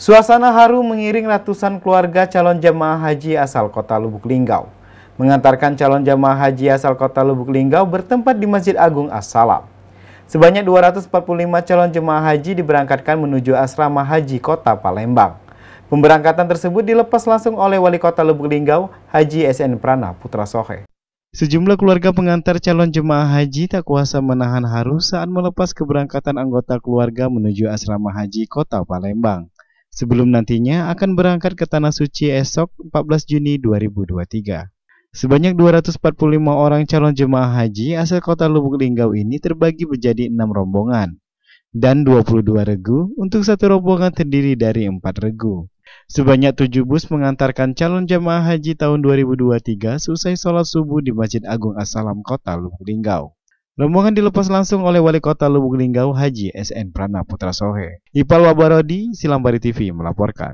Suasana haru mengiring ratusan keluarga calon jemaah haji asal kota Lubuk Linggau. Mengantarkan calon jemaah haji asal kota Lubuk Linggau bertempat di Masjid Agung As-Salam. Sebanyak 245 calon jemaah haji diberangkatkan menuju asrama haji kota Palembang. Pemberangkatan tersebut dilepas langsung oleh Wali Kota Lubuk Linggau, Haji SN Prana Putra Sohe. Sejumlah keluarga pengantar calon jemaah haji tak kuasa menahan haru saat melepas keberangkatan anggota keluarga menuju asrama haji kota Palembang. Sebelum nantinya akan berangkat ke Tanah Suci esok 14 Juni 2023. Sebanyak 245 orang calon jemaah haji asal kota Lubuk Linggau ini terbagi menjadi 6 rombongan dan 22 regu untuk satu rombongan terdiri dari 4 regu. Sebanyak 7 bus mengantarkan calon jemaah haji tahun 2023 selesai sholat subuh di Masjid Agung As-Salam kota Lubuk Linggau. Rombongan dilepas langsung oleh Wali Kota Lubuk Linggau, Haji SN Prana Putra Sohe. Ipal Wabarodi, Silambari TV melaporkan.